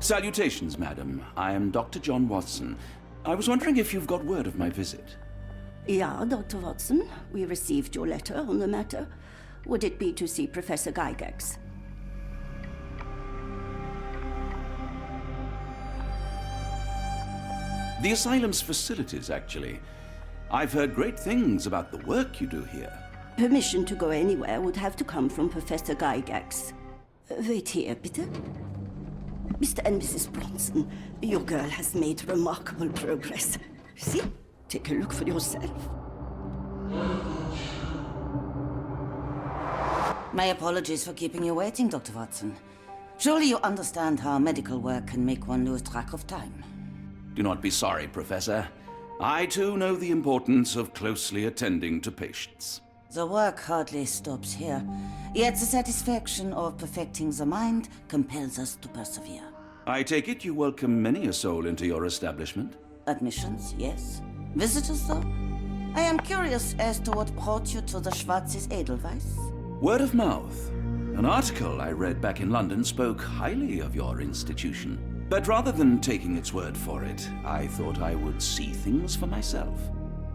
Salutations, madam. I am Dr. John Watson. I was wondering if you've got word of my visit. Yeah, Dr. Watson. We received your letter on the matter. Would it be to see Professor Gygax? The asylum's facilities, actually. I've heard great things about the work you do here. Permission to go anywhere would have to come from Professor Gygax. Wait here, bitte. Mr. and Mrs. Bronson, your girl has made remarkable progress. See? Take a look for yourself. My apologies for keeping you waiting, Dr. Watson. Surely you understand how medical work can make one lose track of time. Do not be sorry, Professor. I too know the importance of closely attending to patients. The work hardly stops here, yet the satisfaction of perfecting the mind compels us to persevere. I take it you welcome many a soul into your establishment? Admissions, yes. Visitors, though? I am curious as to what brought you to the Schwarzes Edelweiss. Word of mouth. An article I read back in London spoke highly of your institution. But rather than taking its word for it, I thought I would see things for myself.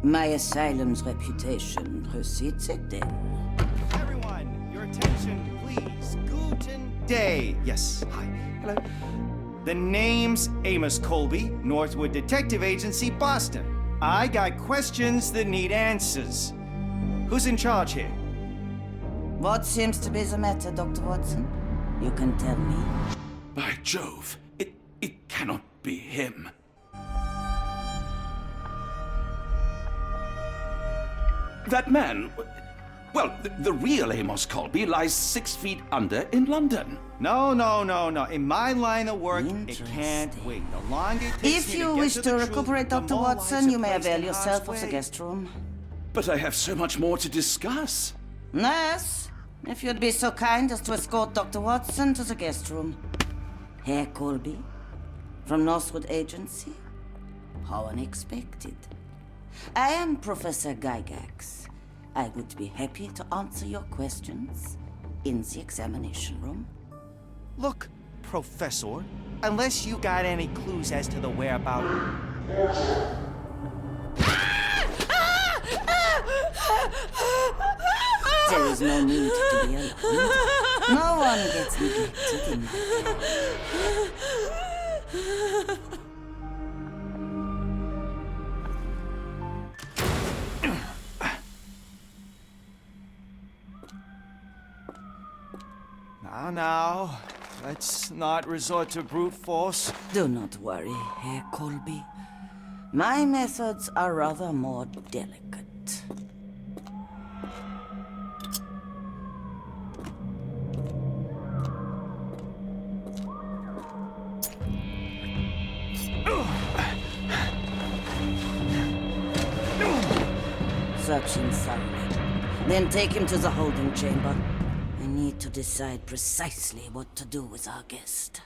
My asylum's reputation precedes it then. Everyone, your attention, please. Guten Day. Yes, hi. Hello. The name's Amos Colby, Northwood Detective Agency, Boston. I got questions that need answers. Who's in charge here? What seems to be the matter, Dr. Watson? You can tell me. By Jove, it cannot be him. That man, well, the real Amos Colby lies 6 feet under in London. No. In my line of work, it can't wait. The longer it takes If me you to get wish to to the recuperate, truth, the Dr. more Watson, lives you are may placed in avail yourself harm's of the way. guest room. But I have so much more to discuss. Nurse, if you'd be so kind as to escort Dr. Watson to the guest room. Herr Colby, from Northwood Agency? How unexpected. I am Professor Gygax. I would be happy to answer your questions in the examination room. Look, Professor, unless you got any clues as to the whereabouts. There is no need to be alarmed. No one gets neglected in my care. Now, let's not resort to brute force. Do not worry, Herr Colby. My methods are rather more delicate. Search him thoroughly. Then take him to the holding chamber. I need to decide precisely what to do with our guest.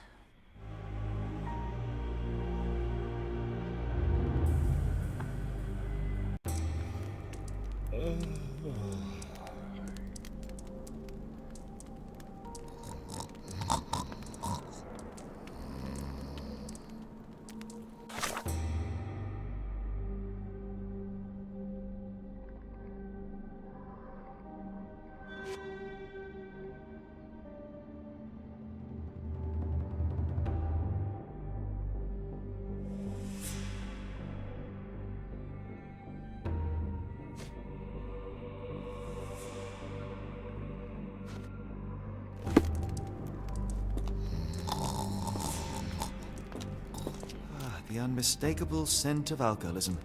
The unmistakable scent of alcoholism.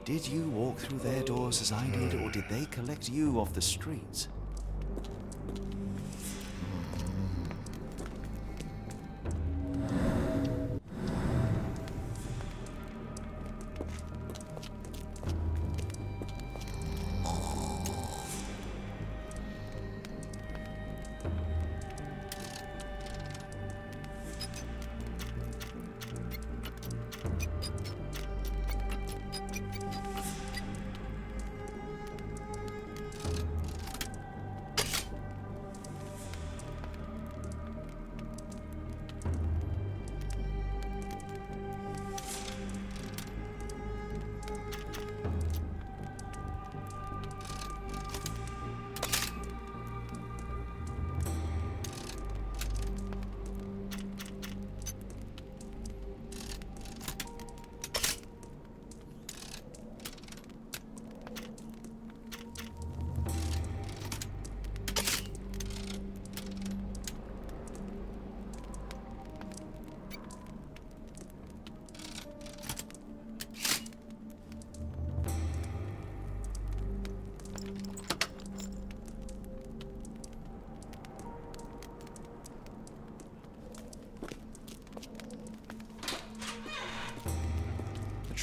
Did you walk through their doors as I did, or did they collect you off the streets?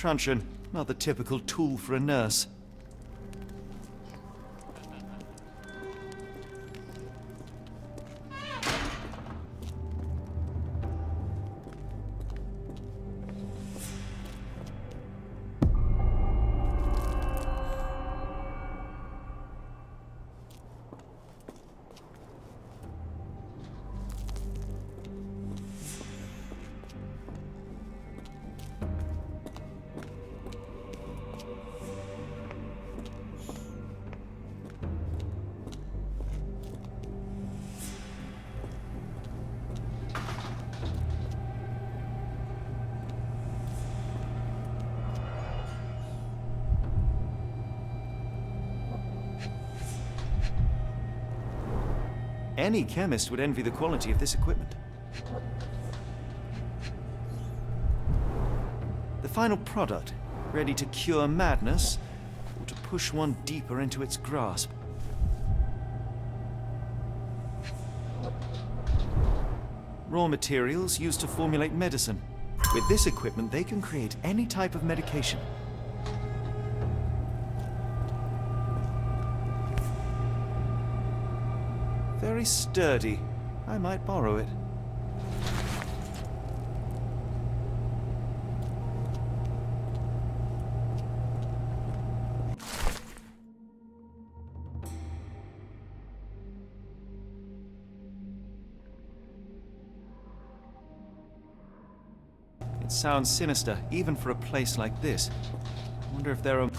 truncheon, not the typical tool for a nurse. Any chemist would envy the quality of this equipment. The final product, ready to cure madness, or to push one deeper into its grasp. Raw materials used to formulate medicine. With this equipment, they can create any type of medication. Very sturdy. I might borrow it. It sounds sinister, even for a place like this. I wonder if there are...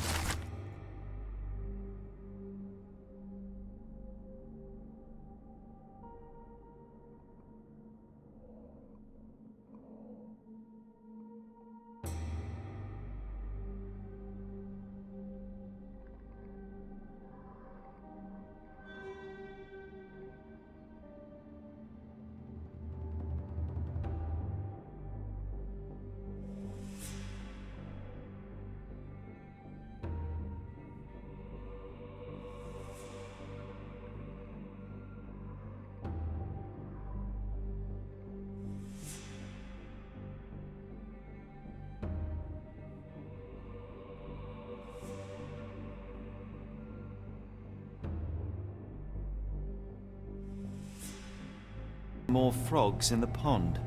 more frogs in the pond.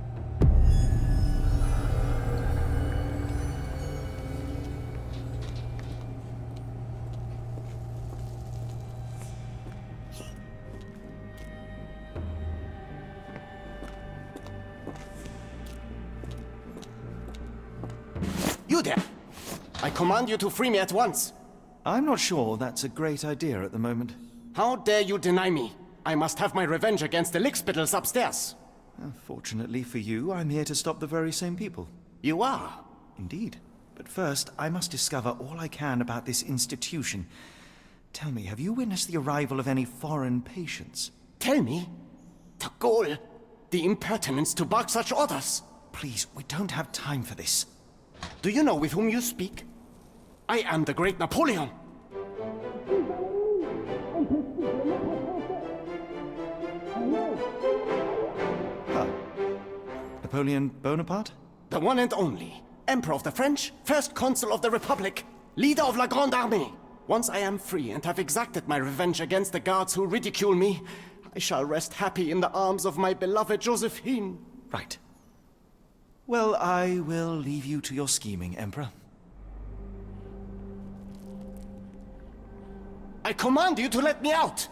You there! I command you to free me at once! I'm not sure that's a great idea at the moment. How dare you deny me? I must have my revenge against the lickspittles upstairs. Fortunately for you, I'm here to stop the very same people. You are? Indeed. But first, I must discover all I can about this institution. Tell me, have you witnessed the arrival of any foreign patients? Tell me? The gall! The impertinence to bark such orders! Please, we don't have time for this. Do you know with whom you speak? I am the great Napoleon! Napoleon Bonaparte? The one and only. Emperor of the French, First Consul of the Republic, leader of La Grande Armée. Once I am free and have exacted my revenge against the guards who ridicule me, I shall rest happy in the arms of my beloved Josephine. Right. Well, I will leave you to your scheming, Emperor. I command you to let me out!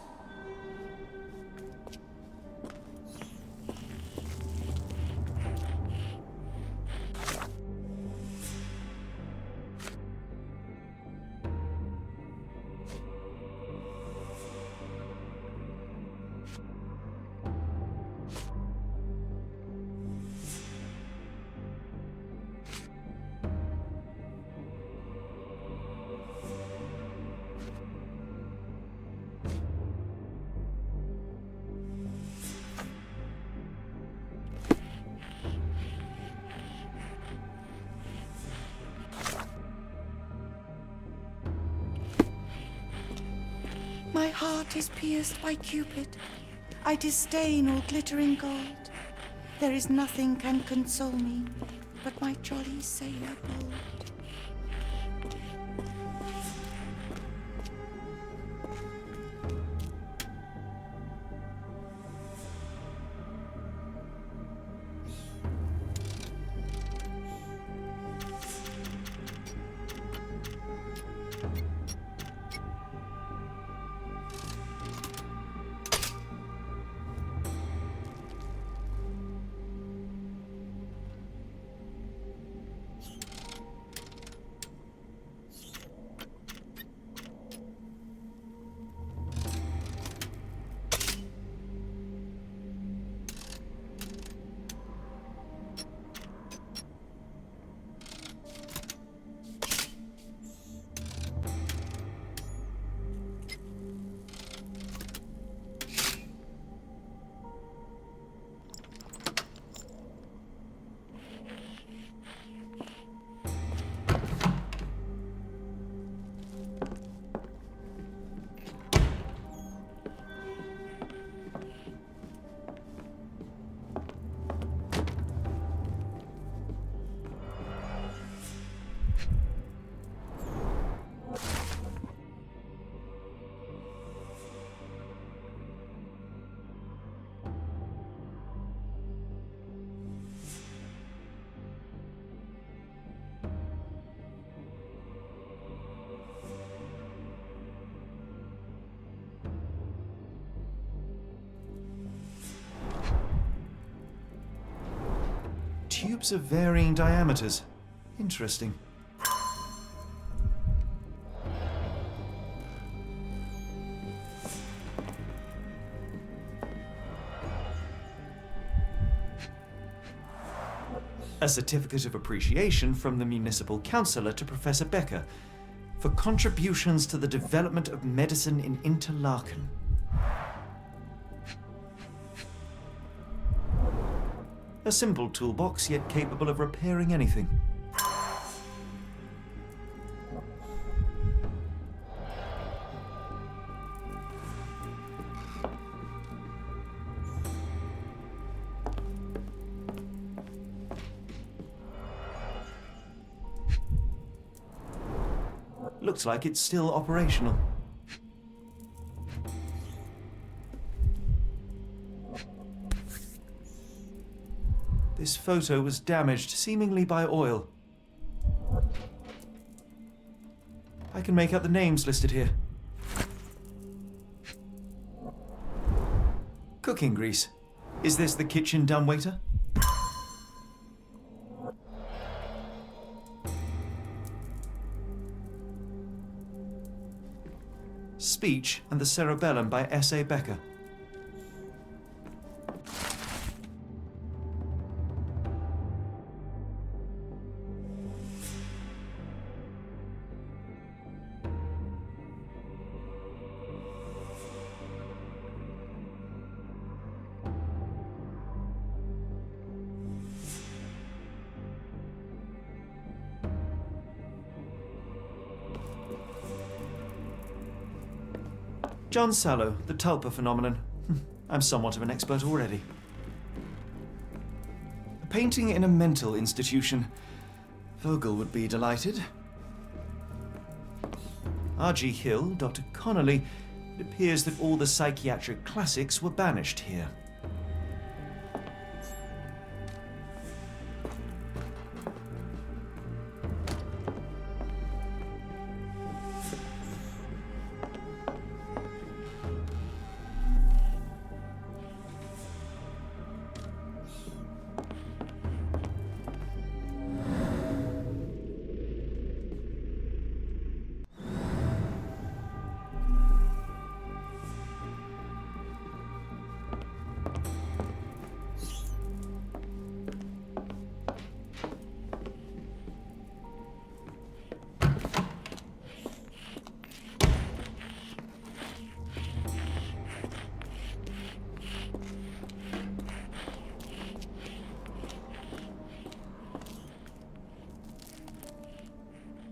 My heart is pierced by Cupid. I disdain all glittering gold. There is nothing can console me but my jolly sailor bold. tubes of varying diameters. Interesting. A certificate of appreciation from the municipal councillor to Professor Becker for contributions to the development of medicine in Interlaken. A simple toolbox, yet capable of repairing anything. Looks like it's still operational. This photo was damaged, seemingly by oil. I can make out the names listed here. Cooking grease. Is this the kitchen dumbwaiter? Speech and the Cerebellum by S.A. Becker. John Sallow, the Tulpa phenomenon. I'm somewhat of an expert already. A painting in a mental institution. Vogel would be delighted. R.G. Hill, Dr. Connolly. It appears that all the psychiatric classics were banished here.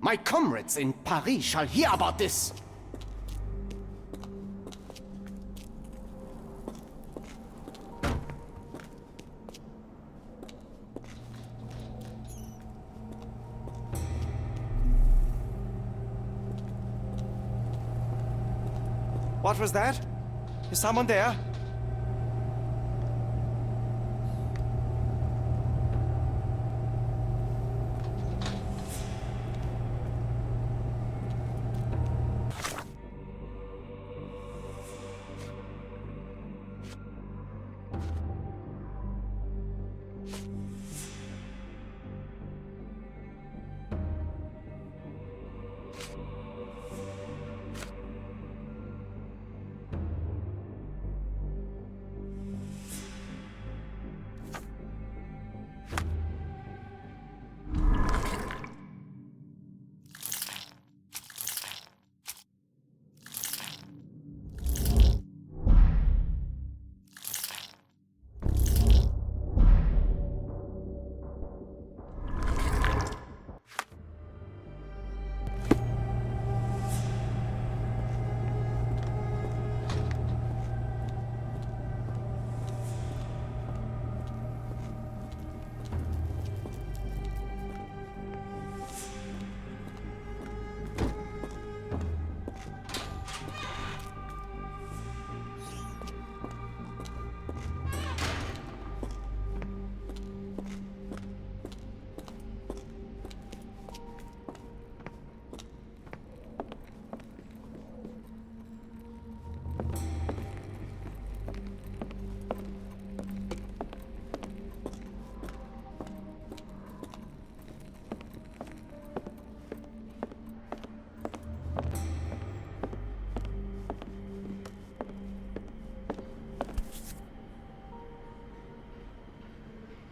My comrades in Paris shall hear about this! What was that? Is someone there?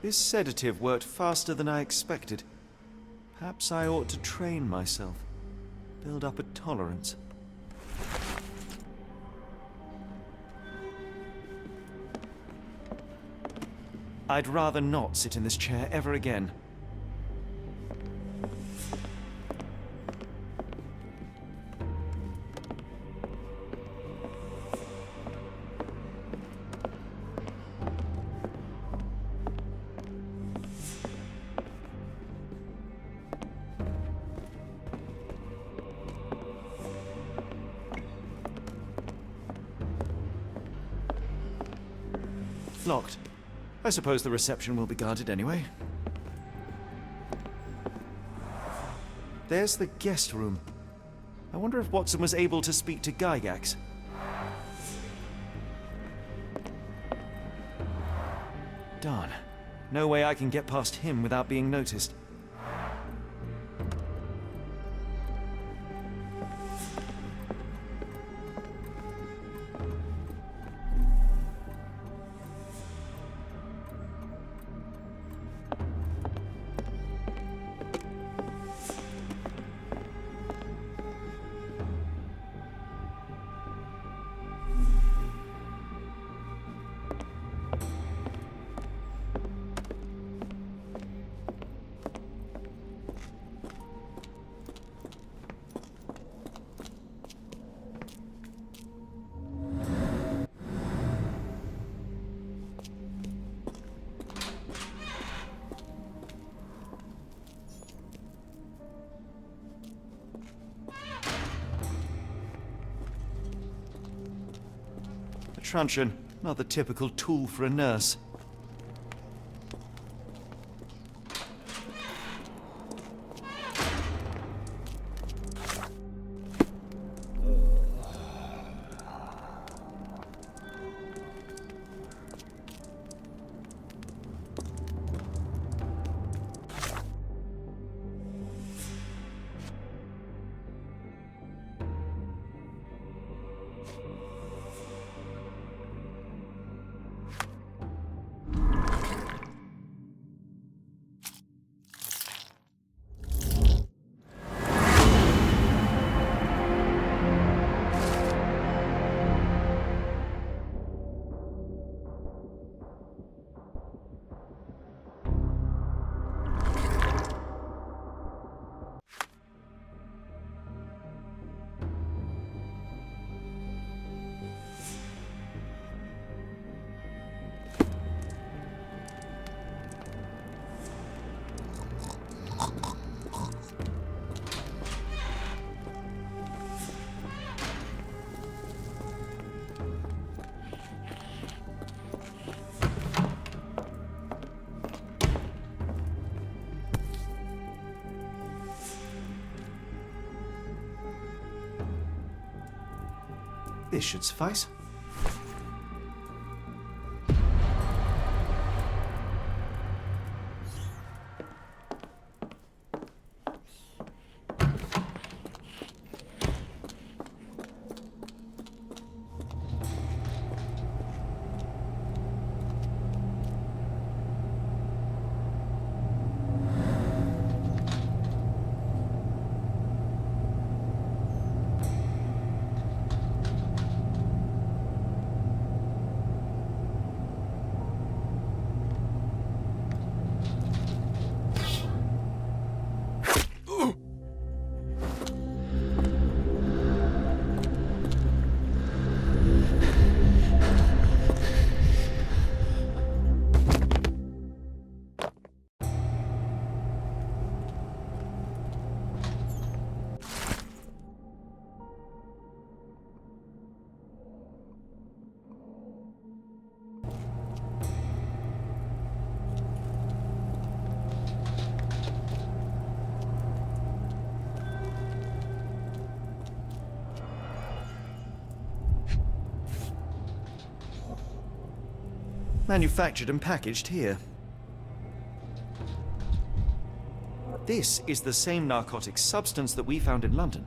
This sedative worked faster than I expected. Perhaps I ought to train myself. Build up a tolerance. I'd rather not sit in this chair ever again. Locked. I suppose the reception will be guarded anyway. There's the guest room. I wonder if Watson was able to speak to Gygax. Darn. No way I can get past him without being noticed. Truncheon, not the typical tool for a nurse. This should suffice. Manufactured and packaged here. This is the same narcotic substance that we found in London.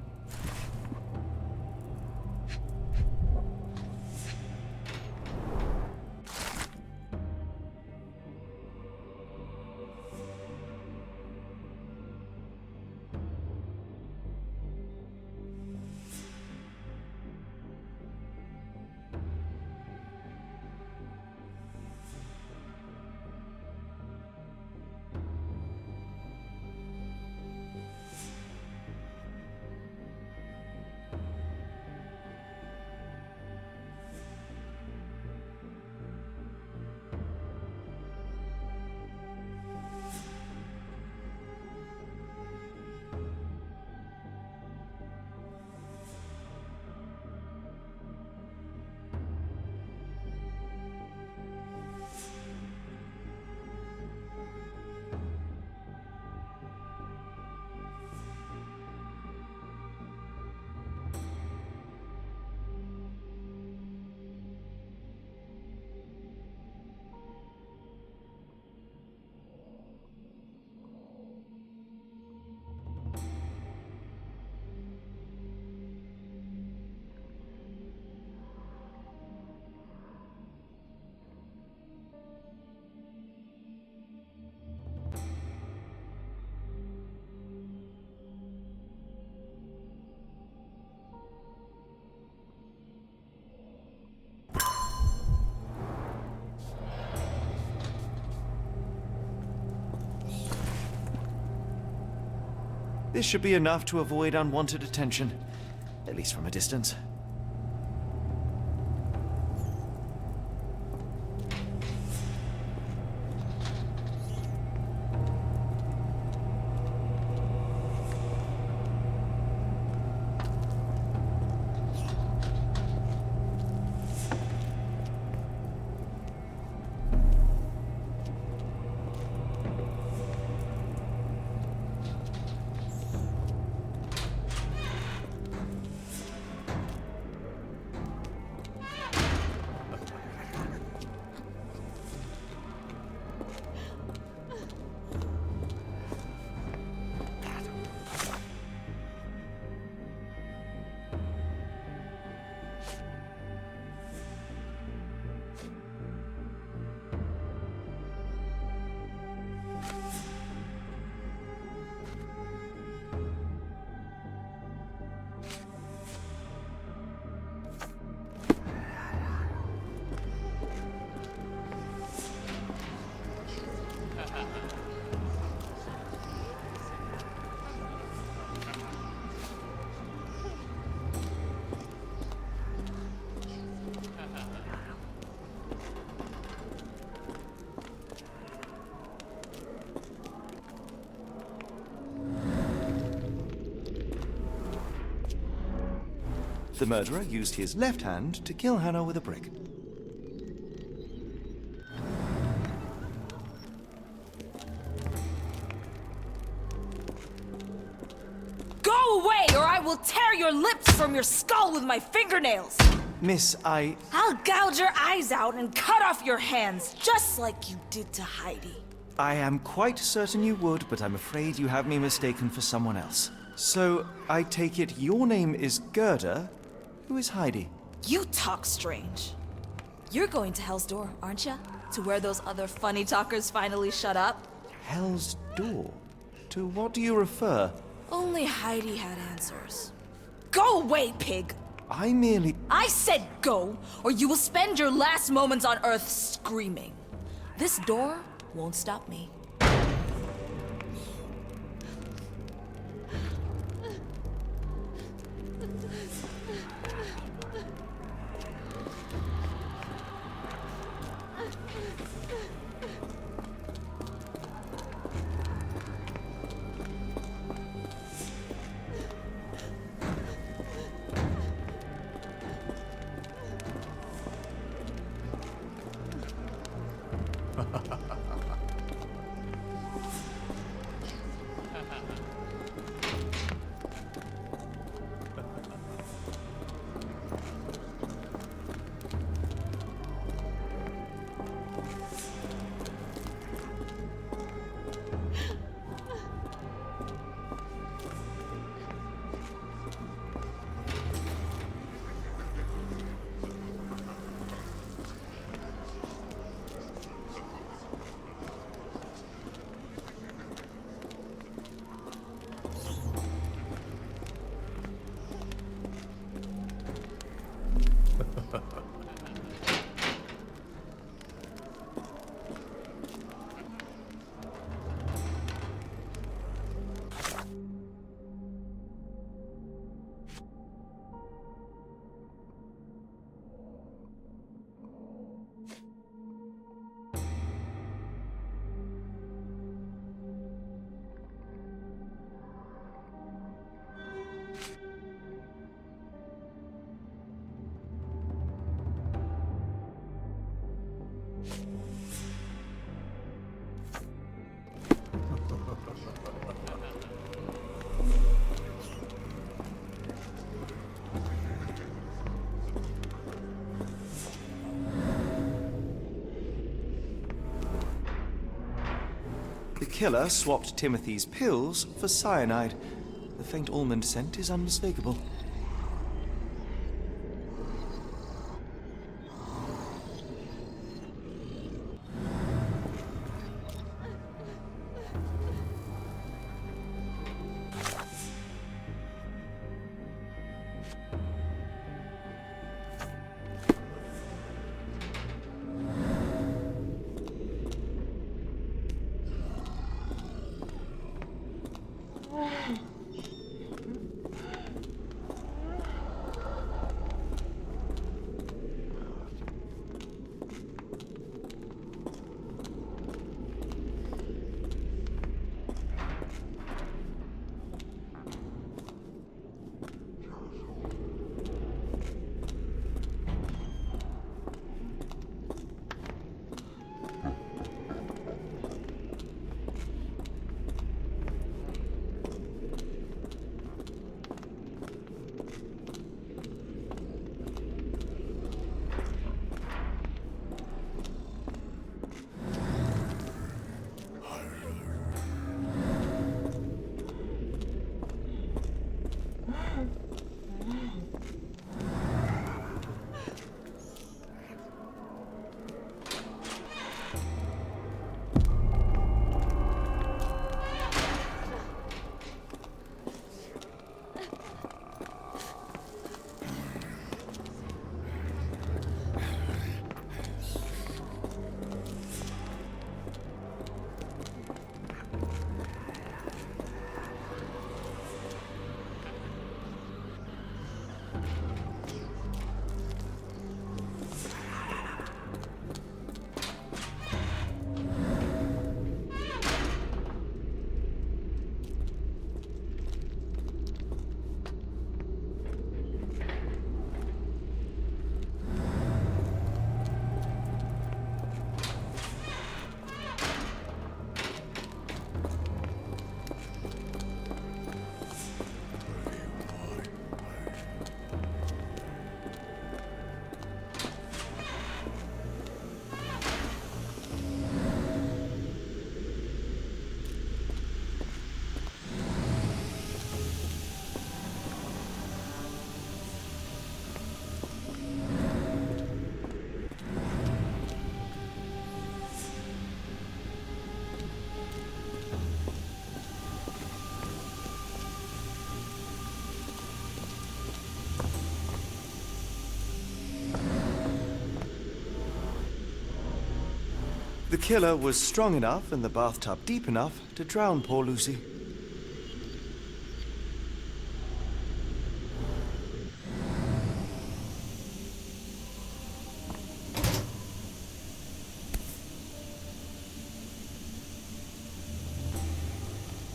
This should be enough to avoid unwanted attention, at least from a distance. The murderer used his left hand to kill Hannah with a brick. Go away, or I will tear your lips from your skull with my fingernails! Miss, I'll gouge your eyes out and cut off your hands, just like you did to Heidi. I am quite certain you would, but I'm afraid you have me mistaken for someone else. So, I take it your name is Gerda. Who is Heidi? You talk strange. You're going to Hell's Door, aren't you? To where those other funny talkers finally shut up? Hell's Door? To what do you refer? Only Heidi had answers. Go away, pig! I merely... I said go, or you will spend your last moments on Earth screaming. This door won't stop me. The killer swapped Timothy's pills for cyanide. The faint almond scent is unmistakable. The killer was strong enough and the bathtub deep enough to drown poor Lucy.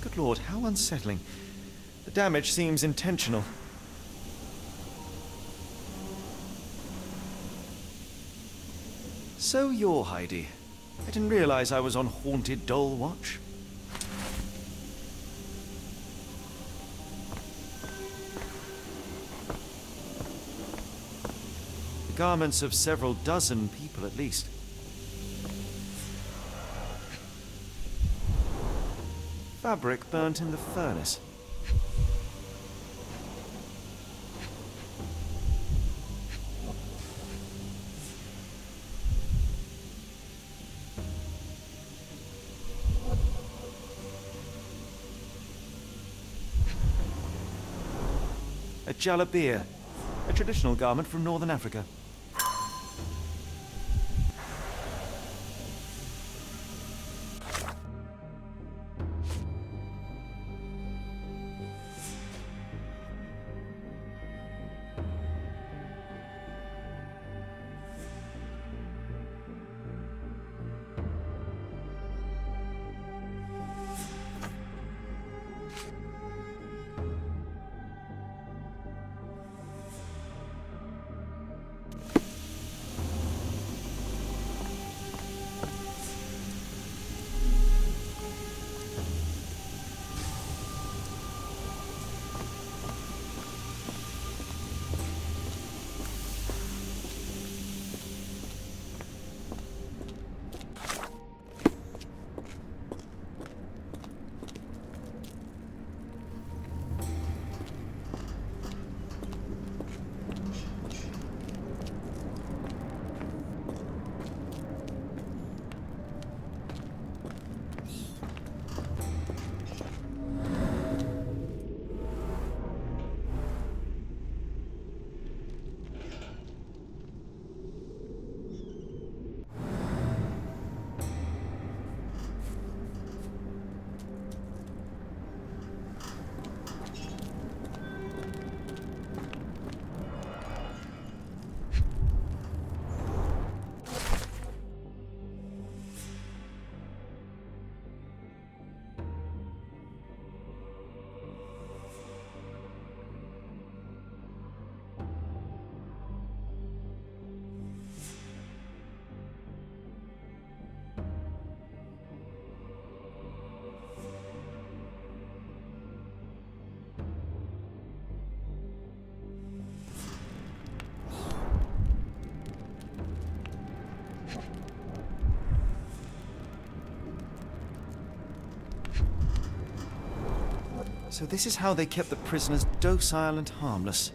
Good Lord, how unsettling. The damage seems intentional. So you're Heidi. I didn't realize I was on Haunted Doll Watch. The garments of several dozen people at least. Fabric burnt in the furnace. A jalabia, a traditional garment from northern Africa. So this is how they kept the prisoners docile and harmless.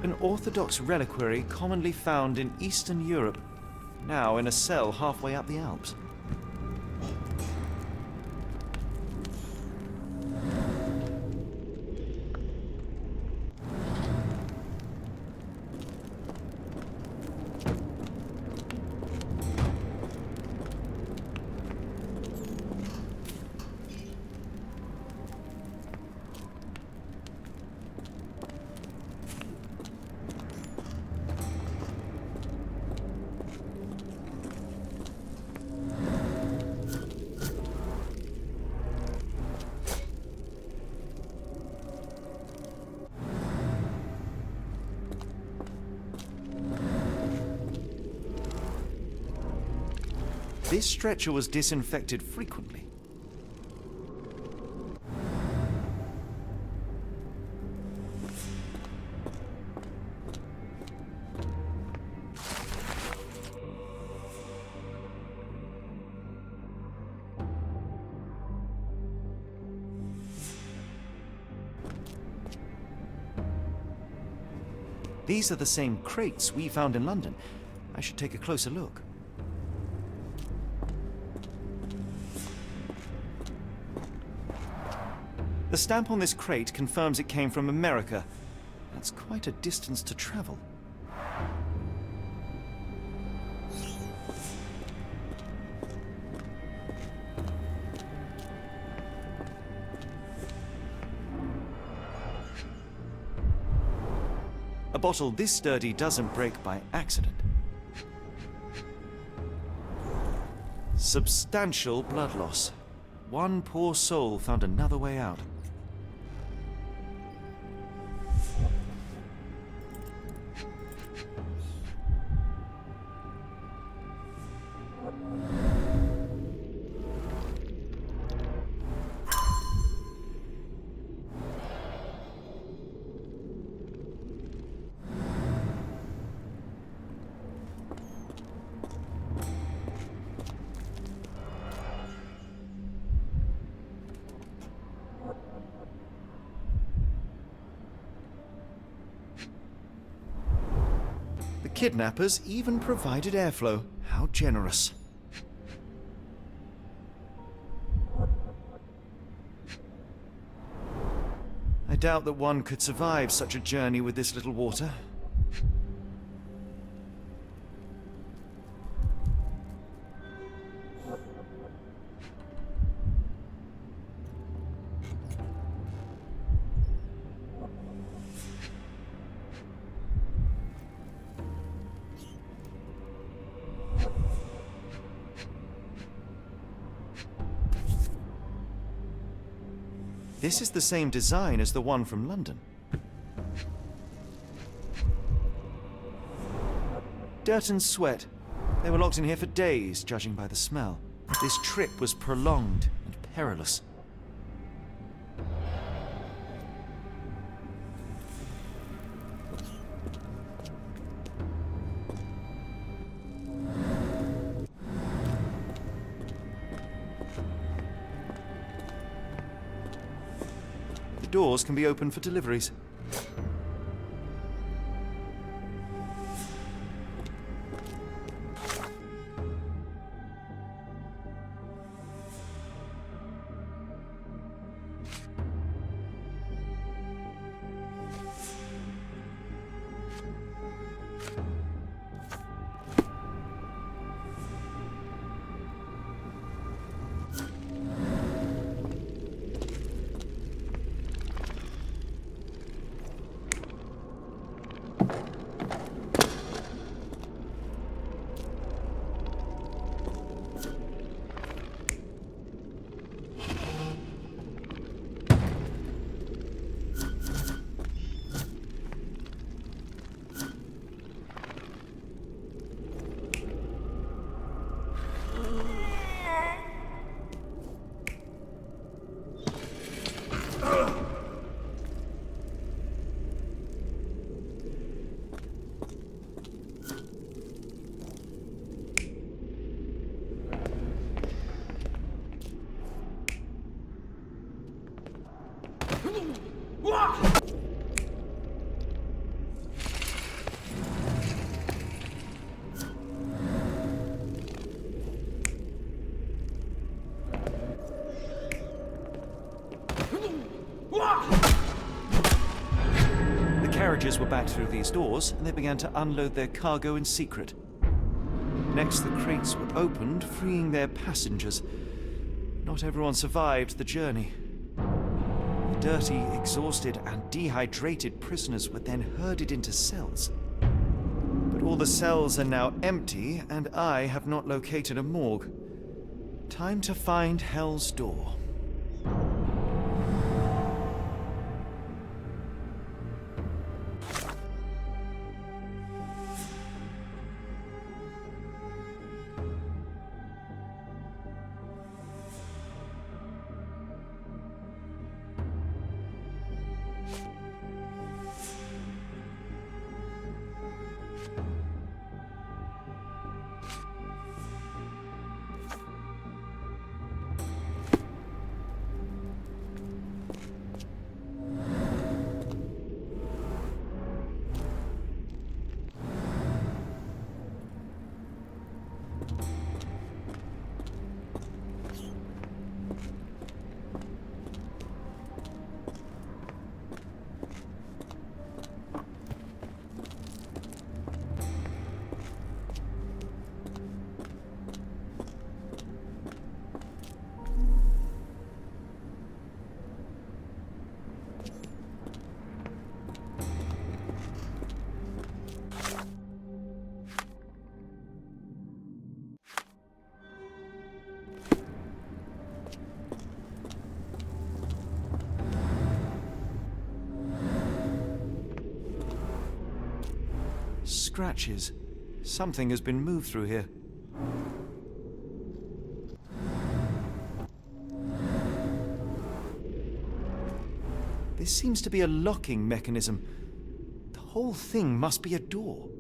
An Orthodox reliquary commonly found in Eastern Europe, now in a cell halfway up the Alps. This stretcher was disinfected frequently. These are the same crates we found in London. I should take a closer look. The stamp on this crate confirms it came from America. That's quite a distance to travel. A bottle this sturdy doesn't break by accident. Substantial blood loss. One poor soul found another way out. Kidnappers even provided airflow. How generous. I doubt that one could survive such a journey with this little water. This is the same design as the one from London. Dirt and sweat. They were locked in here for days, judging by the smell. This trip was prolonged and perilous. Doors can be opened for deliveries. Carriages were backed through these doors, and they began to unload their cargo in secret. Next, the crates were opened, freeing their passengers. Not everyone survived the journey. The dirty, exhausted, and dehydrated prisoners were then herded into cells. But all the cells are now empty, and I have not located a morgue. Time to find Hell's Door. Scratches. Something has been moved through here. This seems to be a locking mechanism. The whole thing must be a door.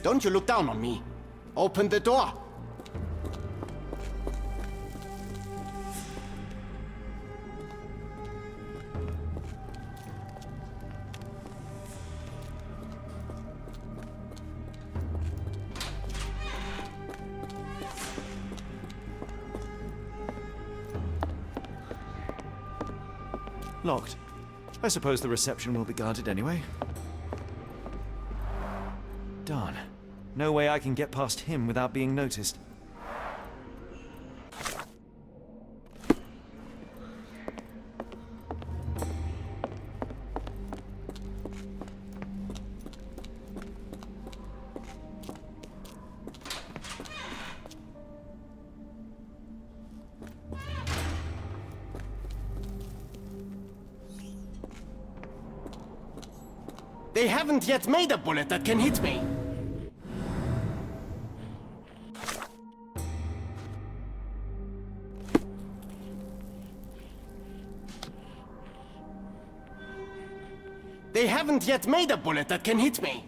Don't you look down on me. Open the door. Locked. I suppose the reception will be guarded anyway. Darn. No way I can get past him without being noticed. They haven't yet made a bullet that can hit me. They haven't yet made a bullet that can hit me.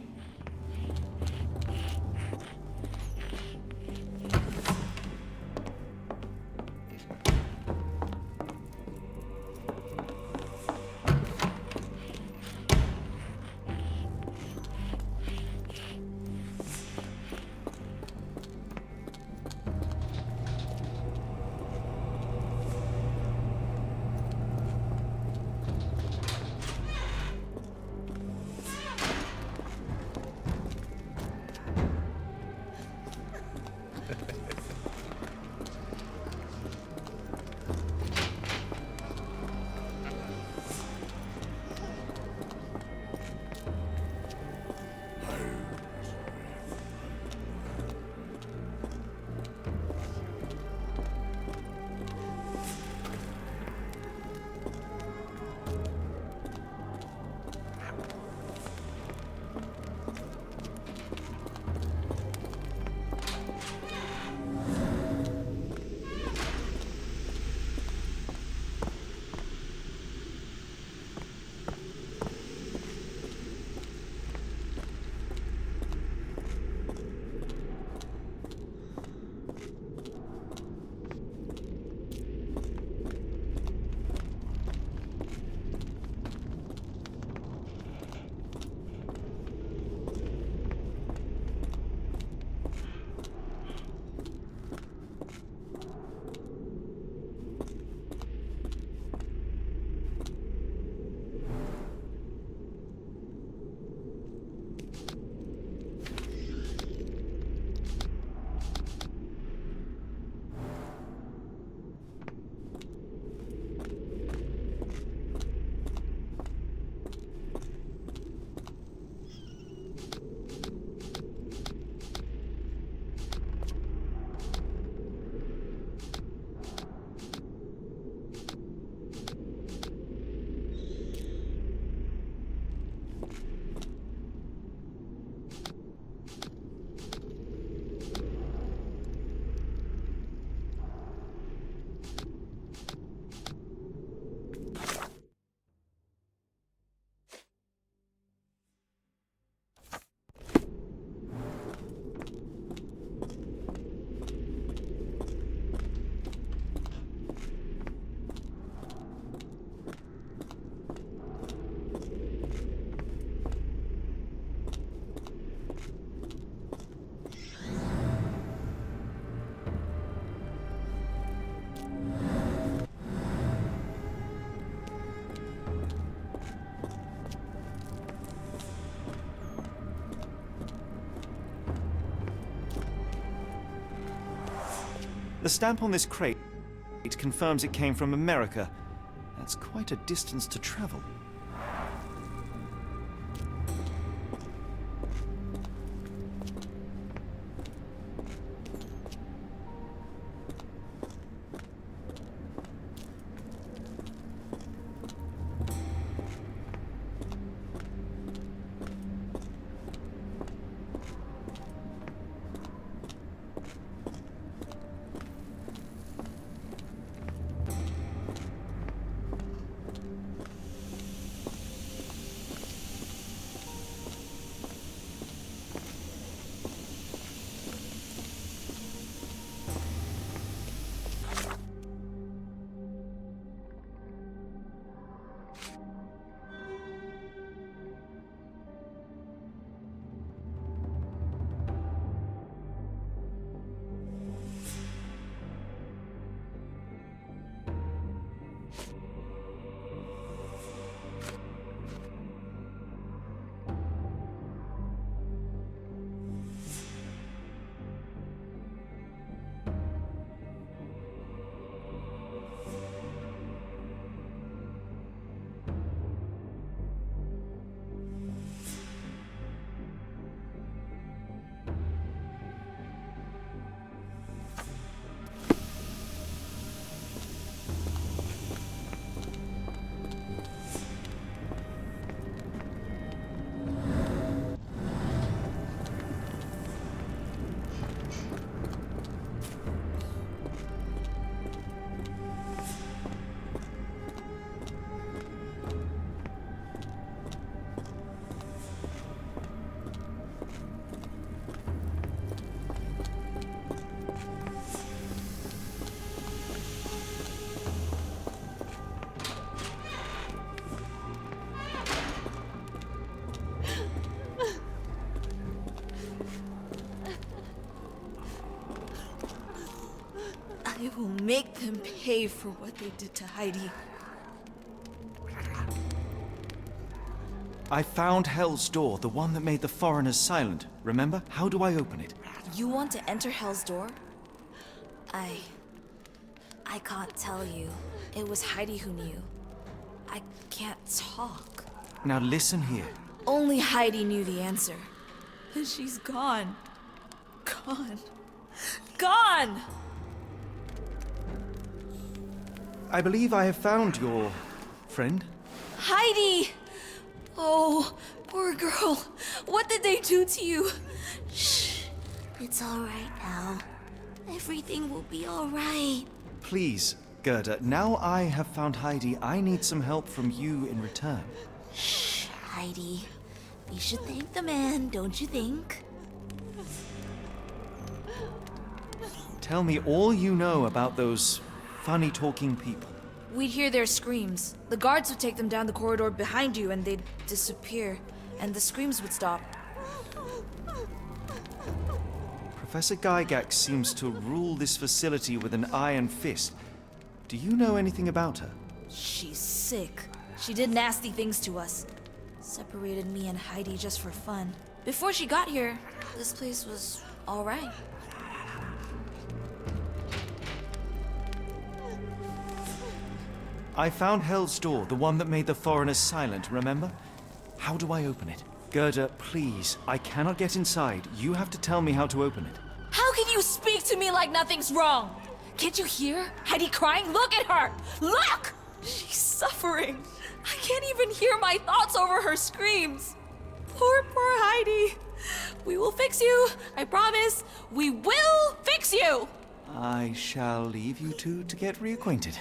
The stamp on this crate confirms it came from America. That's quite a distance to travel. I will make them pay for what they did to Heidi. I found Hell's Door, the one that made the foreigners silent. Remember? How do I open it? You want to enter Hell's Door? I can't tell you. It was Heidi who knew. I can't talk. Now listen here. Only Heidi knew the answer. But she's gone. Gone. Gone! I believe I have found your friend. Heidi! Oh, poor girl. What did they do to you? Shh. It's all right now. Everything will be all right. Please, Gerda, now I have found Heidi, I need some help from you in return. Shh, Heidi. We should thank the man, don't you think? Tell me all you know about those funny-talking people. We'd hear their screams. The guards would take them down the corridor behind you and they'd disappear. And the screams would stop. Professor Gygax seems to rule this facility with an iron fist. Do you know anything about her? She's sick. She did nasty things to us. Separated me and Heidi just for fun. Before she got here, this place was all right. I found Hell's Door, the one that made the foreigners silent, remember? How do I open it? Gerda, please, I cannot get inside. You have to tell me how to open it. How can you speak to me like nothing's wrong? Can't you hear Heidi crying? Look at her! Look! She's suffering. I can't even hear my thoughts over her screams. Poor Heidi. We will fix you. I promise. We will fix you! I shall leave you two to get reacquainted.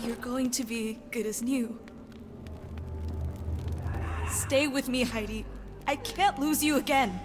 You're going to be good as new. Stay with me, Heidi. I can't lose you again.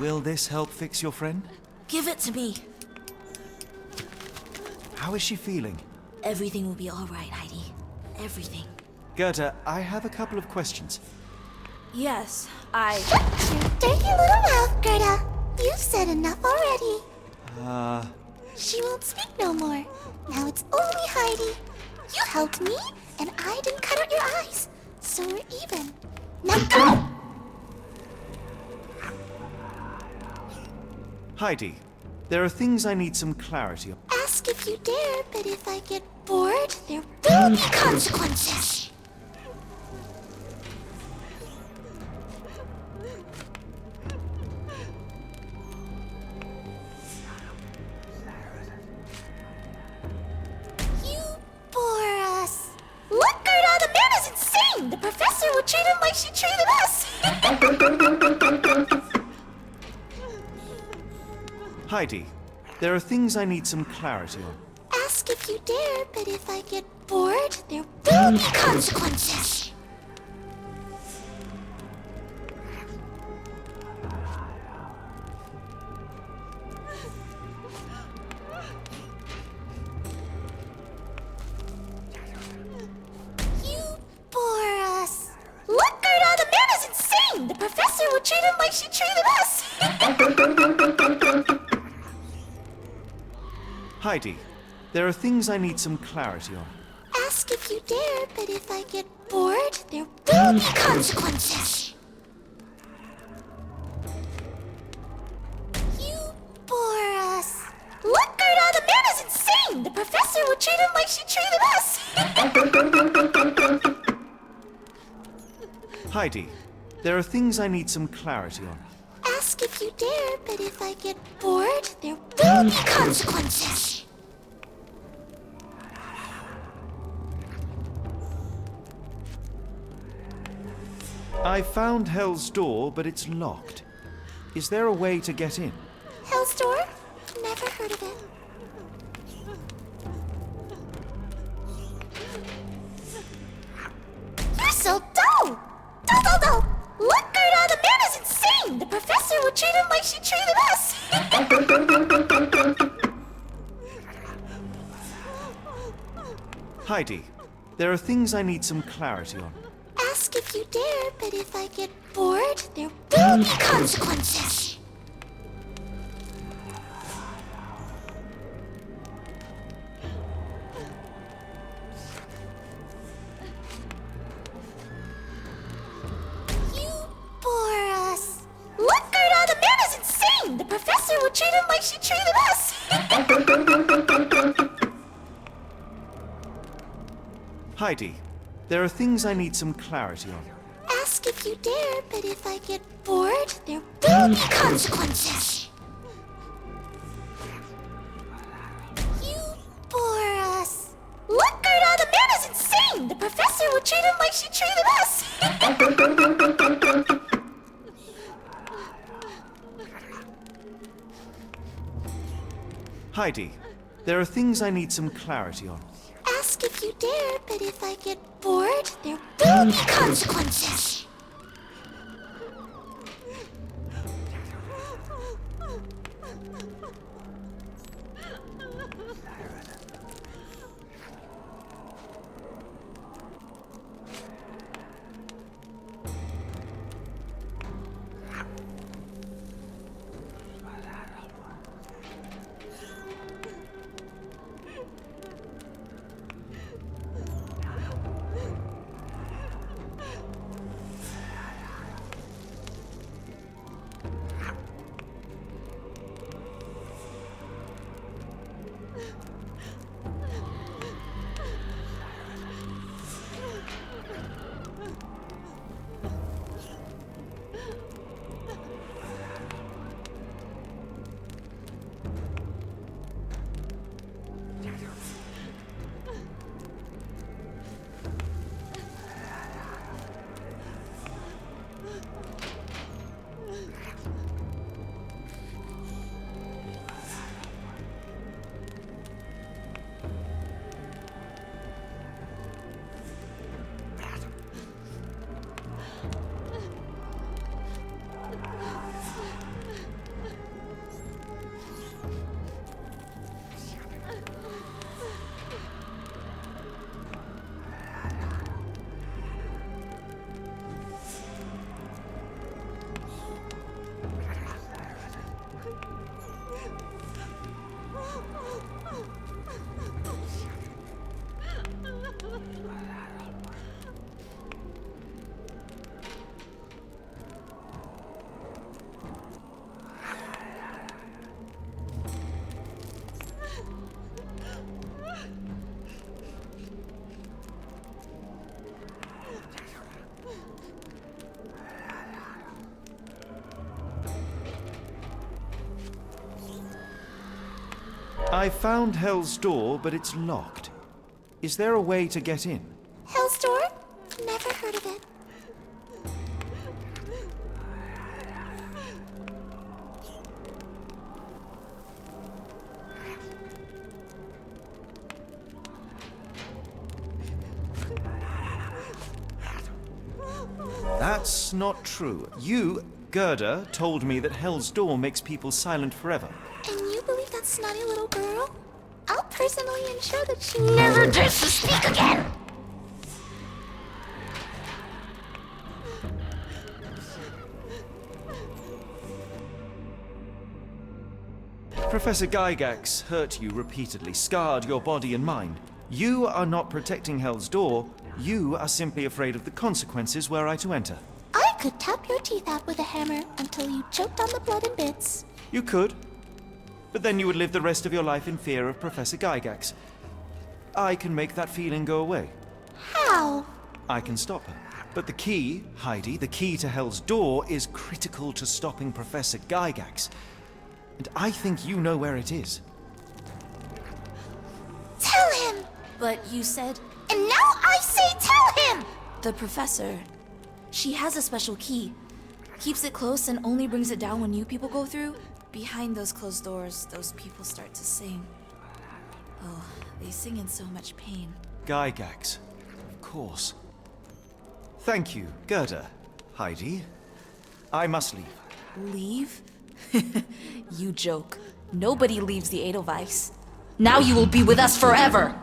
Will this help fix your friend? Give it to me. How is she feeling? Everything will be all right, Heidi. Everything. Goethe, I have a couple of questions. Yes, Shut your dirty little mouth, Gerda. You've said enough already. She won't speak no more. Now it's only Heidi. You helped me, and I didn't cut out your eyes. So we're even. Now go! Heidi, there are things I need some clarity on. Ask if you dare, but if I get bored, there will be consequences. You bore us. Look, Gerda, the man is insane! The professor would treat him like she treated us! Heidi, there are things I need some clarity on. Ask if you dare, but if I get bored, there will be consequences. You bore us. Look, Gerda, the man is insane! The professor would treat him like she treated us! Heidi, there are things I need some clarity on. Ask if you dare, but if I get bored, there will be consequences. You bore us. Look, Gerda, the man is insane! The professor would treat him like she treated us! Heidi, there are things I need some clarity on. Ask if you dare, but if I get bored, there will be consequences. I found Hell's Door, but it's locked. Is there a way to get in? Hell's Door? Never heard of it. You're so dull! Dull! Look, Gerda, the man is insane! The professor would treat him like she treated us! Heidi, there are things I need some clarity on. Ask if you dare, but if I get bored, there will be consequences. You bore us. Look, Gerda, the man is insane! The professor would treat him like she treated us! Heidi, there are things I need some clarity on. Ask if you dare, but if I get bored, there will be consequences. You bore us. Look, Gerda, the man is insane! The professor would treat him like she treated us! Heidi, there are things I need some clarity on. Ask if you dare, but if I get bored, there will be consequences. I found Hell's Door, but it's locked. Is there a way to get in? Hell's Door? Never heard of it. That's not true. You, Gerda, told me that Hell's Door makes people silent forever. And you believe that snotty little girl? I'll personally ensure that she never dares to speak again! Professor Gygax hurt you repeatedly, scarred your body and mind. You are not protecting Hell's Door. You are simply afraid of the consequences were I to enter. I could tap your teeth out with a hammer until you choked on the blood in bits. You could. But then you would live the rest of your life in fear of Professor Gygax. I can make that feeling go away. How? I can stop her. But the key, Heidi, the key to Hell's Door is critical to stopping Professor Gygax. And I think you know where it is. Tell him! But you said And now I say tell him! the professor. She has a special key. Keeps it close and only brings it down when you people go through. Behind those closed doors, those people start to sing. Oh, they sing in so much pain. Gygax. Of course. Thank you, Gerda. Heidi. I must leave. Leave? You joke. Nobody leaves the Edelweiss. Now you will be with us forever!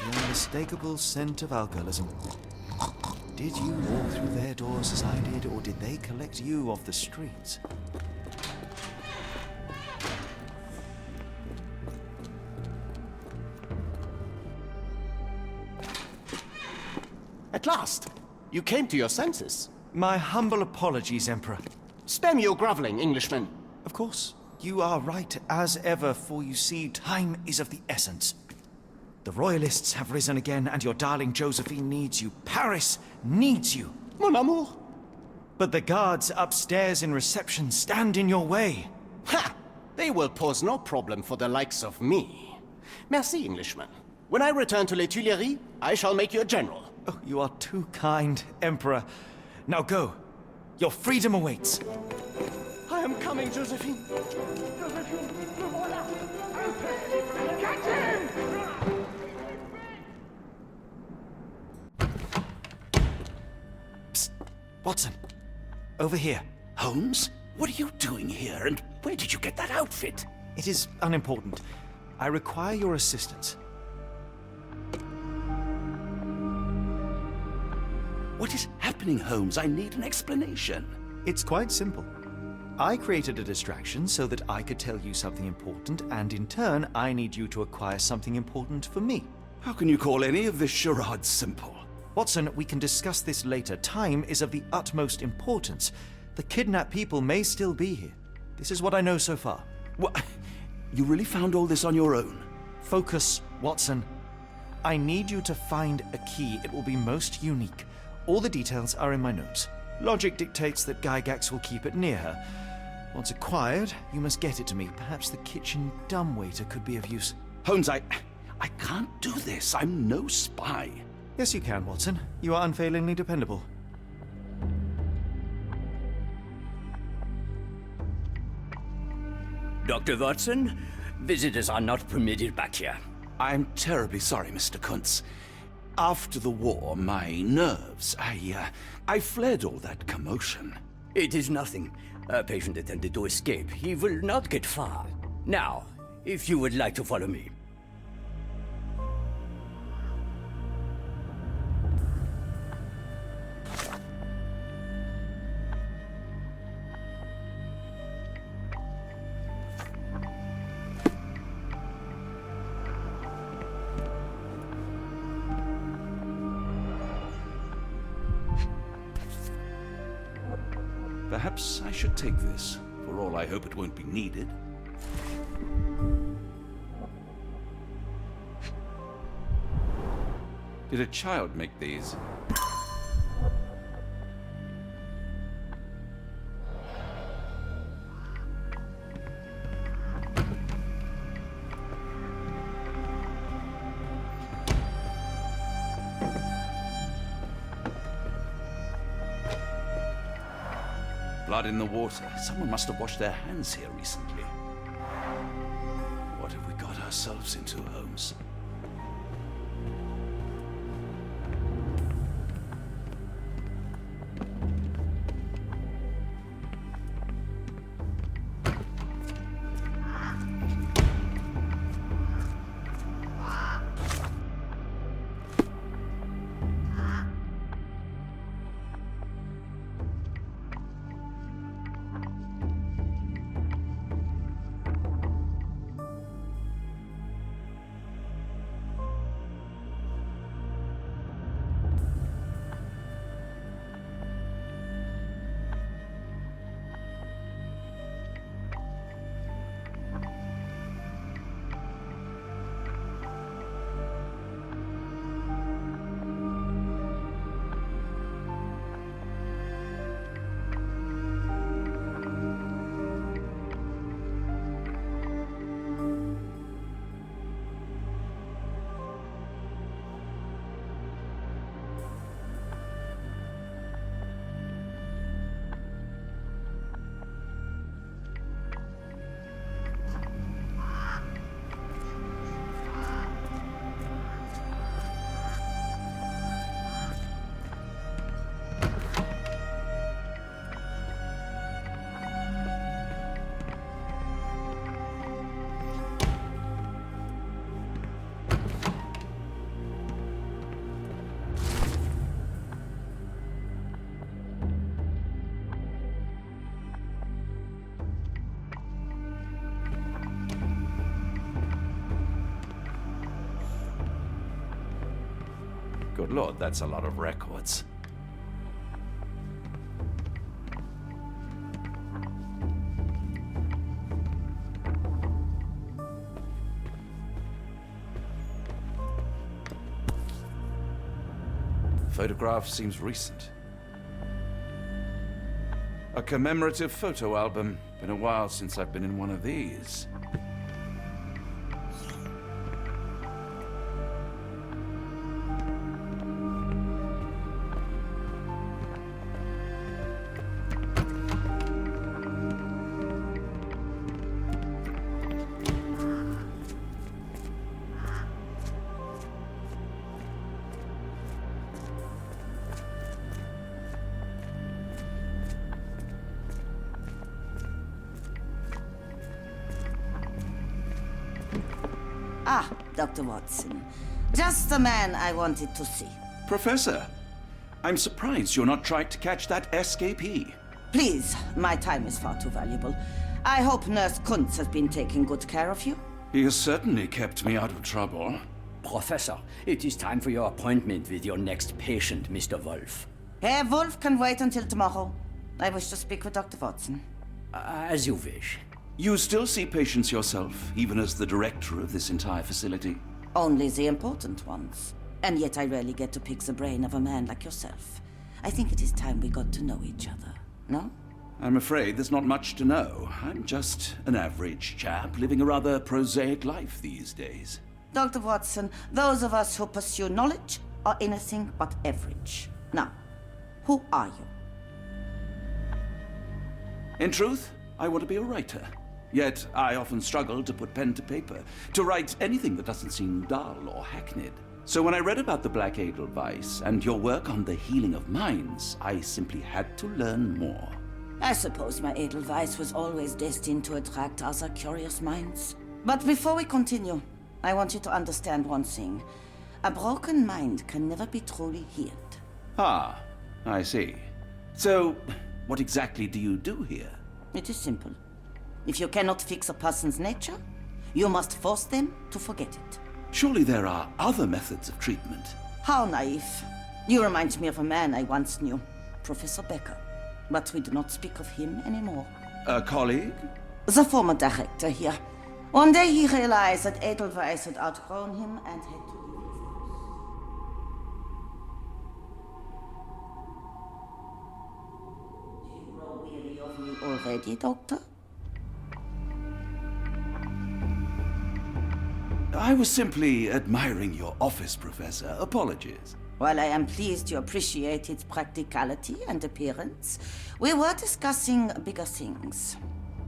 Unmistakable scent of alcoholism. Did you walk through their doors as I did, or did they collect you off the streets? At last! You came to your senses. My humble apologies, Emperor. Spare me your groveling, Englishman. Of course, you are right as ever, for you see, time is of the essence. The royalists have risen again, and your darling Josephine needs you. Paris needs you. Mon amour. But the guards upstairs in reception stand in your way. Ha! They will pose no problem for the likes of me. Merci, Englishman. When I return to Les Tuileries, I shall make you a general. Oh, you are too kind, Emperor. Now go. Your freedom awaits. I am coming, Josephine. Josephine, le voilà. Catch him! Watson, over here. Holmes? What are you doing here, and where did you get that outfit? It is unimportant. I require your assistance. What is happening, Holmes? I need an explanation. It's quite simple. I created a distraction so that I could tell you something important, and in turn, I need you to acquire something important for me. How can you call any of this charade simple? Watson, we can discuss this later. Time is of the utmost importance. The kidnapped people may still be here. This is what I know so far. What? You really found all this on your own? Focus, Watson. I need you to find a key. It will be most unique. All the details are in my notes. Logic dictates that Gygax will keep it near her. Once acquired, you must get it to me. Perhaps the kitchen dumbwaiter could be of use. Holmes, I can't do this. I'm no spy. Yes, you can, Watson. You are unfailingly dependable. Dr. Watson, visitors are not permitted back here. I'm terribly sorry, Mr. Kuntz. After the war, my nerves, I fled all that commotion. It is nothing. A patient attempted to escape. He will not get far. Now, if you would like to follow me. Perhaps I should take this. For all I hope it won't be needed. Did a child make these? Blood in the water. Someone must have washed their hands here recently. What have we got ourselves into, Holmes? Good lord, that's a lot of records. Photograph seems recent. A commemorative photo album. Been a while since I've been in one of these. Ah, Dr. Watson. Just the man I wanted to see. Professor, I'm surprised you're not trying to catch that escapee. Please, my time is far too valuable. I hope Nurse Kuntz has been taking good care of you. He has certainly kept me out of trouble. Professor, it is time for your appointment with your next patient, Mr. Wolf. Herr Wolf can wait until tomorrow. I wish to speak with Dr. Watson. As you wish. You still see patients yourself, even as the director of this entire facility? Only the important ones. And yet I rarely get to pick the brain of a man like yourself. I think it is time we got to know each other, no? I'm afraid there's not much to know. I'm just an average chap living a rather prosaic life these days. Dr. Watson, those of us who pursue knowledge are anything but average. Now, who are you? In truth, I want to be a writer. Yet I often struggle to put pen to paper, to write anything that doesn't seem dull or hackneyed. So when I read about the Black Edelweiss and your work on the healing of minds, I simply had to learn more. I suppose my Edelweiss was always destined to attract other curious minds. But before we continue, I want you to understand one thing. A broken mind can never be truly healed. Ah, I see. So, what exactly do you do here? It is simple. If you cannot fix a person's nature, you must force them to forget it. Surely there are other methods of treatment. How naive. You remind me of a man I once knew, Professor Becker. But we do not speak of him anymore. A colleague? The former director here. One day he realized that Edelweiss had outgrown him and had to leave his house. Do you grow weary of me already, Doctor? I was simply admiring your office, Professor. Apologies. While I am pleased you appreciate its practicality and appearance, we were discussing bigger things.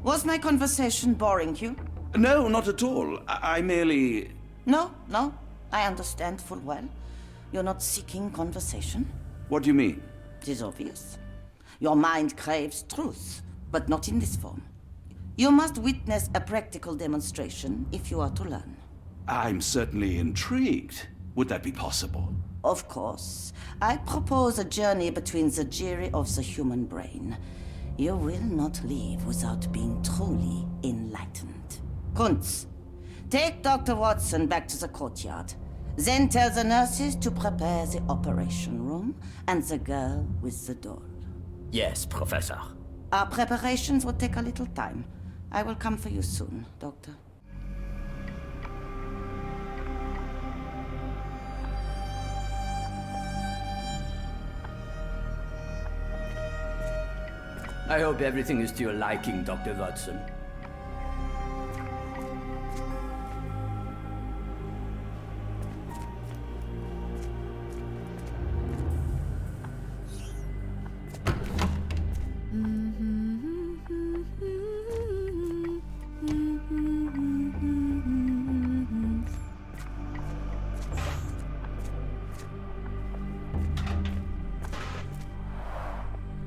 Was my conversation boring you? No, not at all. I merely... No, I understand full well. You're not seeking conversation. What do you mean? It is obvious. Your mind craves truth, but not in this form. You must witness a practical demonstration if you are to learn. I'm certainly intrigued. Would that be possible? Of course. I propose a journey between the jury of the human brain. You will not leave without being truly enlightened. Kuntz, take Dr. Watson back to the courtyard. Then tell the nurses to prepare the operation room and the girl with the doll. Yes, Professor. Our preparations will take a little time. I will come for you soon, Doctor. I hope everything is to your liking, Dr. Watson.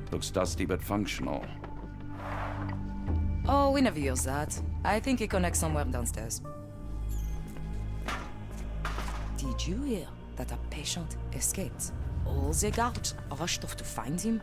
Looks dusty but functional. Oh, we never use that. I think it connects somewhere downstairs. Did you hear that a patient escaped? All the guards rushed off to find him.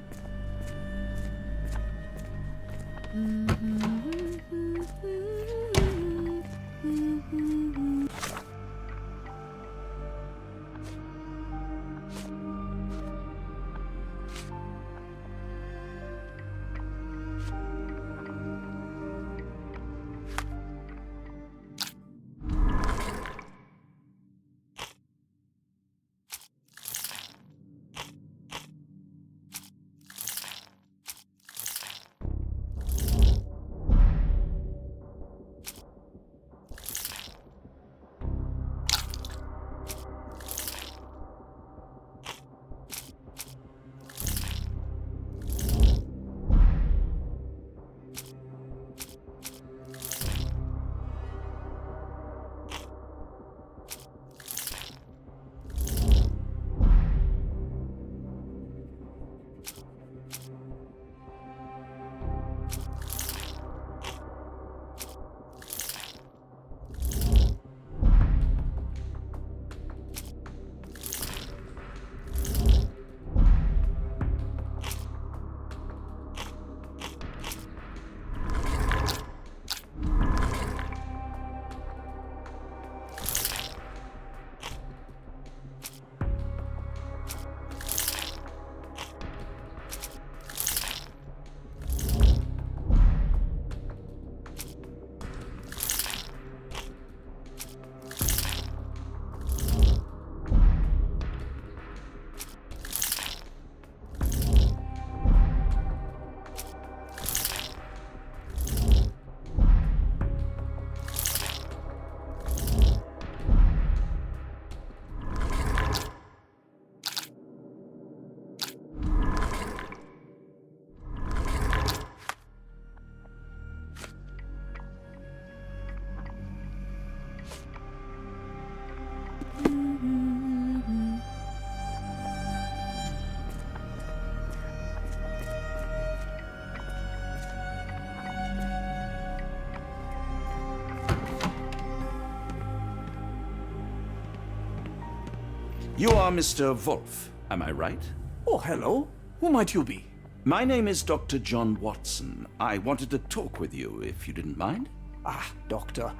You are Mr. Wolf, am I right? Oh, hello. Who might you be? My name is Dr. John Watson. I wanted to talk with you, if you didn't mind. Ah, doctor.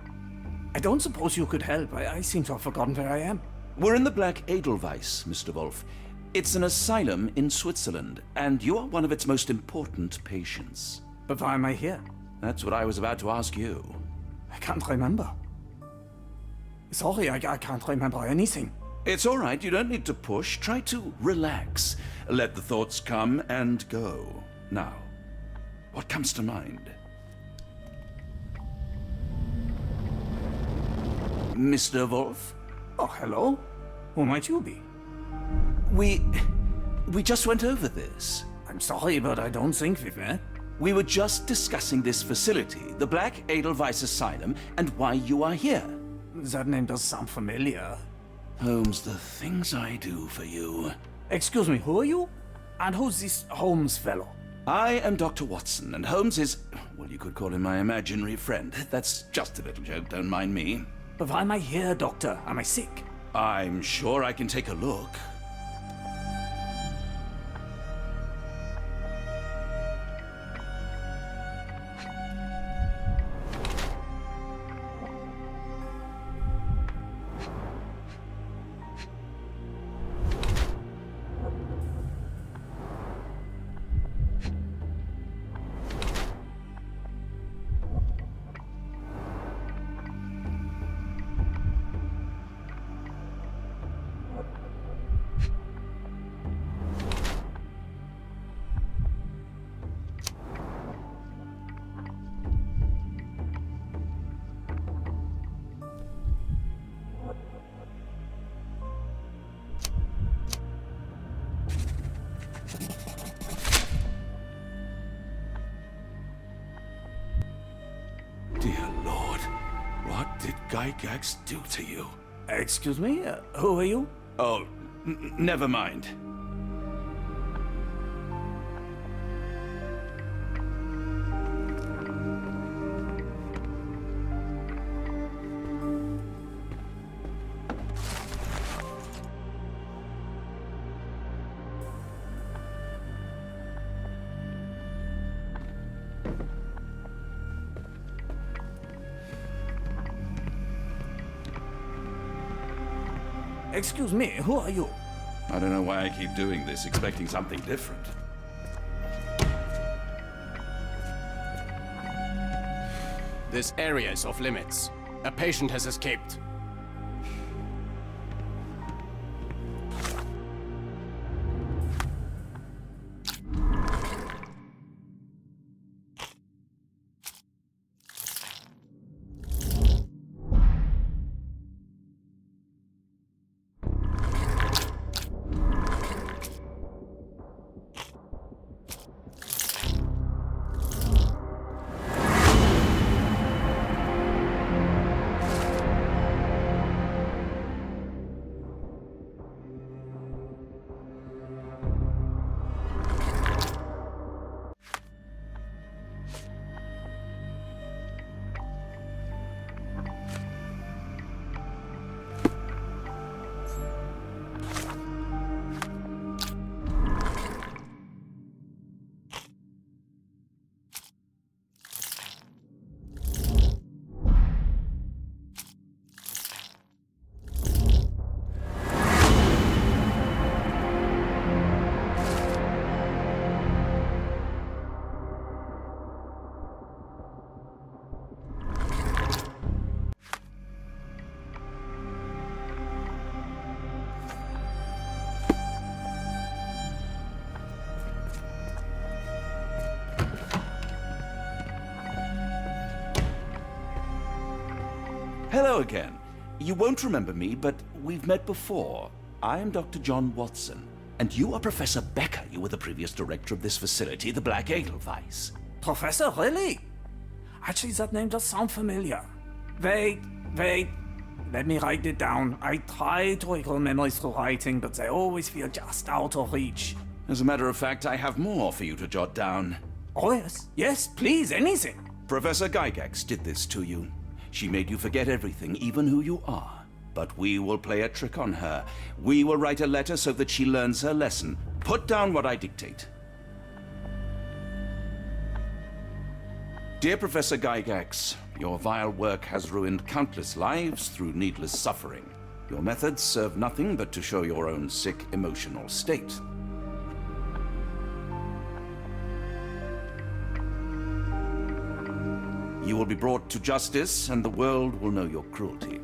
I don't suppose you could help. I seem to have forgotten where I am. We're in the Black Edelweiss, Mr. Wolf. It's an asylum in Switzerland, and you are one of its most important patients. But why am I here? That's what I was about to ask you. I can't remember. Sorry, I can't remember anything. It's all right, you don't need to push. Try to relax. Let the thoughts come and go. Now, what comes to mind? Mr. Wolf? Oh, hello. Who might you be? We just went over this. I'm sorry, but I don't think we've met. We were just discussing this facility, the Black Edelweiss Asylum, and why you are here. That name does sound familiar. Holmes, the things I do for you. Excuse me, who are you? And who's this Holmes fellow? I am Dr. Watson, and Holmes is, well, you could call him my imaginary friend. That's just a little joke, don't mind me. But why am I here, doctor? Am I sick? I'm sure I can take a look. Dear Lord, what did Gygax do to you? Excuse me? Who are you? Oh, never mind. Excuse me, who are you? I don't know why I keep doing this, expecting something different. This area is off limits. A patient has escaped. Hello again. You won't remember me, but we've met before. I am Dr. John Watson, and you are Professor Becker. You were the previous director of this facility, the Black Edelweiss. Professor, really? Actually, that name does sound familiar. Wait. Let me write it down. I try to recall memories through writing, but they always feel just out of reach. As a matter of fact, I have more for you to jot down. Oh, yes. Yes, please, anything. Professor Gygax did this to you. She made you forget everything, even who you are. but we will play a trick on her. We will write a letter so that she learns her lesson. Put down what I dictate. Dear Professor Gygax, your vile work has ruined countless lives through needless suffering. Your methods serve nothing but to show your own sick emotional state. You will be brought to justice, and the world will know your cruelty.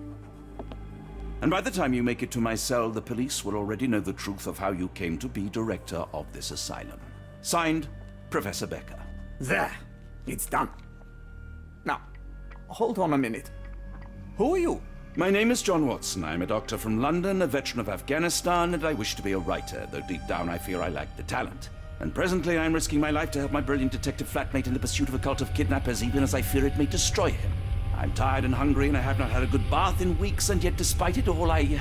And by the time you make it to my cell, the police will already know the truth of how you came to be director of this asylum. Signed, Professor Becker. There. It's done. Now, hold on a minute. Who are you? My name is John Watson. I'm a doctor from London, a veteran of Afghanistan, and I wish to be a writer, though deep down I fear I lack the talent. And presently I'm risking my life to help my brilliant detective flatmate in the pursuit of a cult of kidnappers, even as I fear it may destroy him. I'm tired and hungry, and I have not had a good bath in weeks, and yet despite it all, I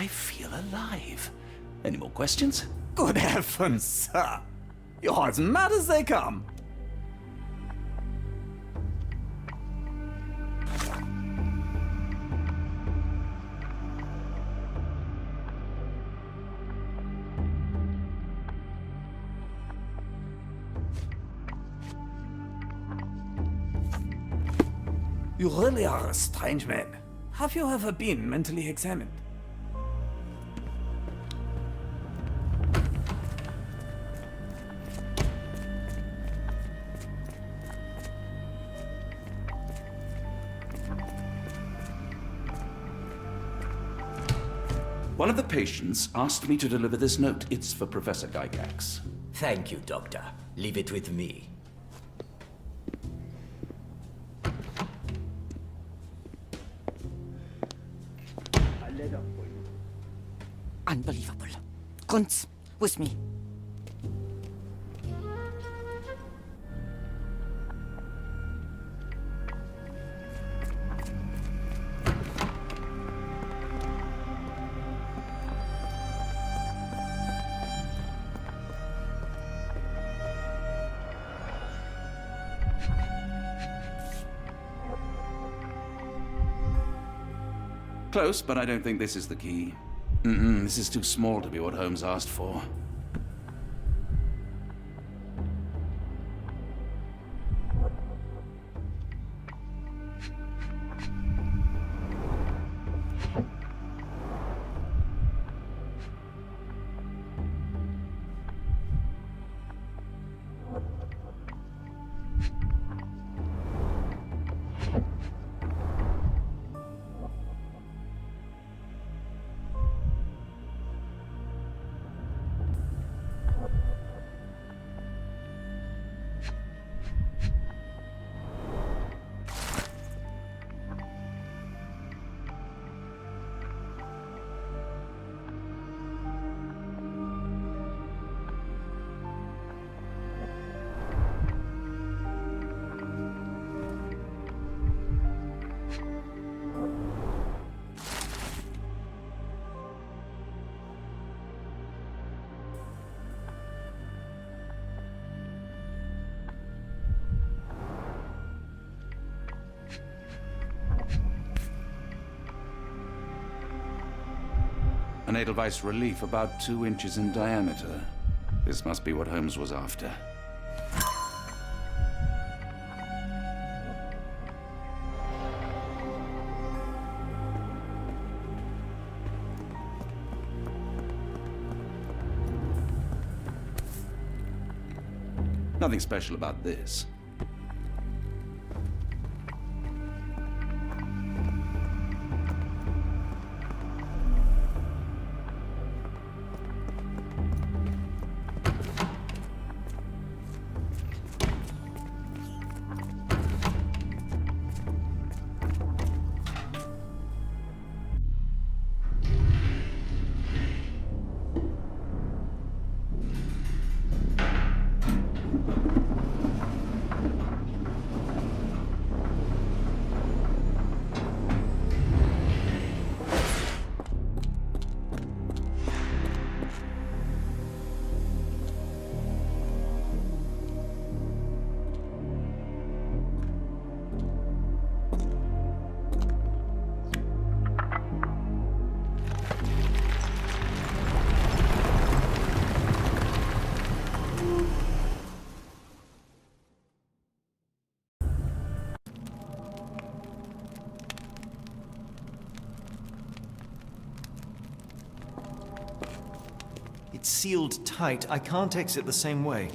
feel alive. Any more questions? Good heavens, sir. You're as mad as they come. You really are a strange man. Have you ever been mentally examined? One of the patients asked me to deliver this note. It's for Professor Gygax. Thank you, Doctor. Leave it with me. Unbelievable. Kunz, with me. Close, but I don't think this is the key. This is too small to be what Holmes asked for. An Edelweiss relief about 2 inches in diameter. This must be what Holmes was after. Nothing special about this. sealed tight. I can't exit the same way.